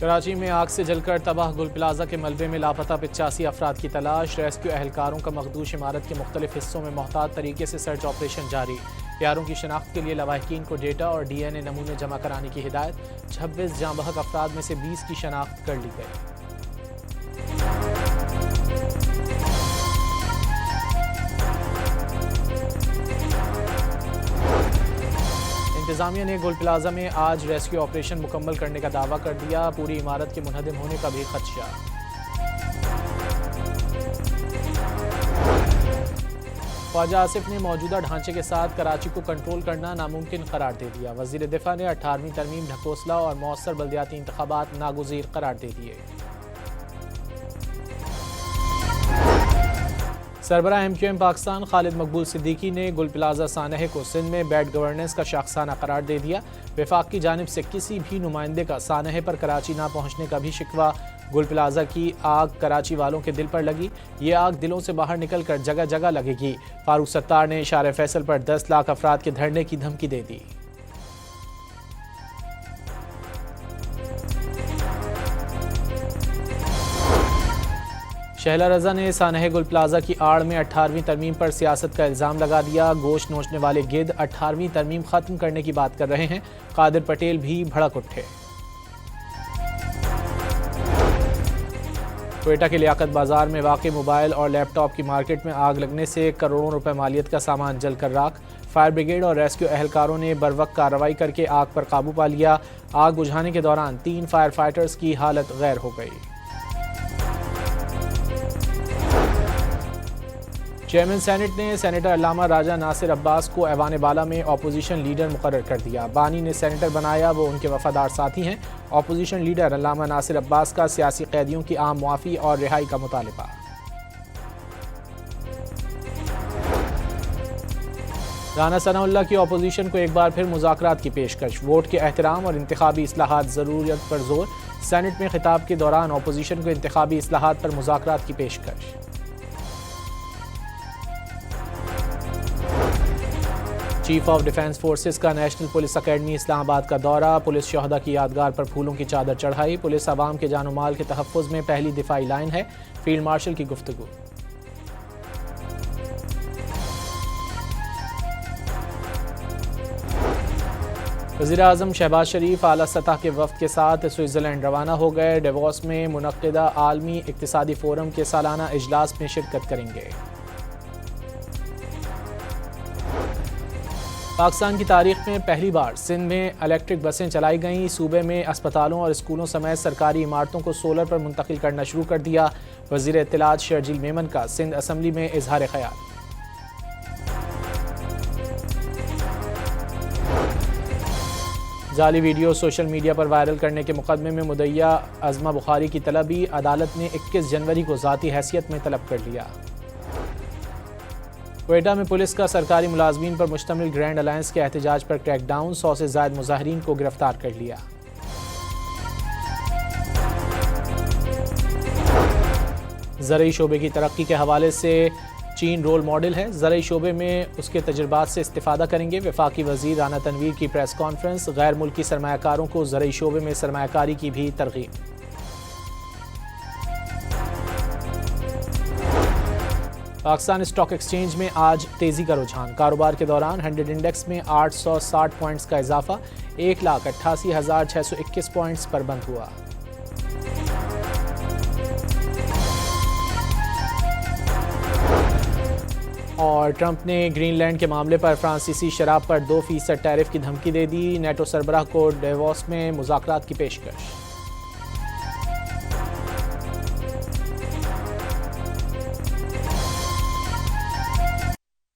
کراچی میں آگ سے جل کر تباہ گل پلازہ کے ملبے میں لاپتہ 85 افراد کی تلاش۔ ریسکیو اہلکاروں کا مخدوش عمارت کے مختلف حصوں میں محتاط طریقے سے سرچ آپریشن جاری۔ پیاروں کی شناخت کے لیے لواحقین کو ڈیٹا اور ڈی این اے نمونے جمع کرانے کی ہدایت۔ 26 جاں بحق افراد میں سے 20 کی شناخت کر لی گئی۔ انتظامیہ نے گل پلازہ میں آج ریسکیو آپریشن مکمل کرنے کا دعویٰ کر دیا۔ پوری عمارت کے منہدم ہونے کا بھی خدشہ۔ خواجہ آصف نے موجودہ ڈھانچے کے ساتھ کراچی کو کنٹرول کرنا ناممکن قرار دے دیا۔ وزیر دفاع نے 18ویں ترمیم ڈھکوسلا اور مؤثر بلدیاتی انتخابات ناگزیر قرار دے دیے۔ سربراہ ایم پاکستان خالد مقبول صدیقی نے گل پلازہ سانحے کو سندھ میں بیڈ گورننس کا شاخسانہ قرار دے دیا۔ وفاق کی جانب سے کسی بھی نمائندے کا سانحے پر کراچی نہ پہنچنے کا بھی شکوہ۔ گل پلازہ کی آگ کراچی والوں کے دل پر لگی، یہ آگ دلوں سے باہر نکل کر جگہ جگہ لگے گی۔ فاروق ستار نے شارع فیصل پر 10 لاکھ افراد کے دھرنے کی دھمکی دے دی۔ شہلا رضا نے سانحہ گل پلازہ کی آڑ میں 18ویں ترمیم پر سیاست کا الزام لگا دیا۔ گوشت نوچنے والے گدھ 18ویں ترمیم ختم کرنے کی بات کر رہے ہیں۔ قادر پٹیل بھی بھڑک اٹھے۔ کوئٹہ کے لیاقت بازار میں واقع موبائل اور لیپ ٹاپ کی مارکیٹ میں آگ لگنے سے کروڑوں روپے مالیت کا سامان جل کر راکھ۔ فائر بریگیڈ اور ریسکیو اہلکاروں نے بروقت کارروائی کر کے آگ پر قابو پا لیا۔ آگ بجھانے کے دوران 3 فائر فائٹرز کی حالت غیر ہو گئی۔ چیئرمین سینٹ نے سینیٹر علامہ راجہ ناصر عباس کو ایوان بالا میں اپوزیشن لیڈر مقرر کر دیا۔ بانی نے سینیٹر بنایا، وہ ان کے وفادار ساتھی ہیں۔ اپوزیشن لیڈر علامہ ناصر عباس کا سیاسی قیدیوں کی عام معافی اور رہائی کا مطالبہ۔ رانا ثناء اللہ کی اپوزیشن کو ایک بار پھر مذاکرات کی پیشکش۔ ووٹ کے احترام اور انتخابی اصلاحات ضرورت پر زور۔ سینٹ میں خطاب کے دوران اپوزیشن کو انتخابی اصلاحات پر مذاکرات کی پیشکش۔ چیف آف ڈیفنس فورسز کا نیشنل پولیس اکیڈمی اسلام آباد کا دورہ۔ پولیس شہداء کی یادگار پر پھولوں کی چادر چڑھائی۔ پولیس عوام کے جان و مال کے تحفظ میں پہلی دفاعی لائن ہے، فیلڈ مارشل کی گفتگو۔ وزیر اعظم شہباز شریف اعلیٰ سطح کے وفد کے ساتھ سوئٹزرلینڈ روانہ ہو گئے۔ ڈیووس میں منعقدہ عالمی اقتصادی فورم کے سالانہ اجلاس میں شرکت کریں گے۔ پاکستان کی تاریخ میں پہلی بار سندھ میں الیکٹرک بسیں چلائی گئیں۔ صوبے میں اسپتالوں اور اسکولوں سمیت سرکاری عمارتوں کو سولر پر منتقل کرنا شروع کر دیا۔ وزیر اطلاعات شرجیل میمن کا سندھ اسمبلی میں اظہار خیال۔ جعلی ویڈیو سوشل میڈیا پر وائرل کرنے کے مقدمے میں مدعیہ عظمہ بخاری کی طلبی، عدالت نے 21 جنوری کو ذاتی حیثیت میں طلب کر لیا۔ کوئٹہ میں پولیس کا سرکاری ملازمین پر مشتمل گرینڈ الائنس کے احتجاج پر کریک ڈاؤن، 100 سے زائد مظاہرین کو گرفتار کر لیا۔ زرعی شعبے کی ترقی کے حوالے سے چین رول ماڈل ہے، زرعی شعبے میں اس کے تجربات سے استفادہ کریں گے۔ وفاقی وزیر رانا تنویر کی پریس کانفرنس۔ غیر ملکی سرمایہ کاروں کو زرعی شعبے میں سرمایہ کاری کی بھی ترغیب۔ پاکستان اسٹاک ایکسچینج میں آج تیزی کا رجحان۔ کاروبار کے دوران 100 انڈیکس میں 860 پوائنٹس کا اضافہ، 1,88,621 پوائنٹس پر بند ہوا۔ اور ٹرمپ نے گرین لینڈ کے معاملے پر فرانسیسی شراب پر 2% ٹیرف کی دھمکی دے دی۔ نیٹو سربراہ کو ڈیووس میں مذاکرات کی پیشکش۔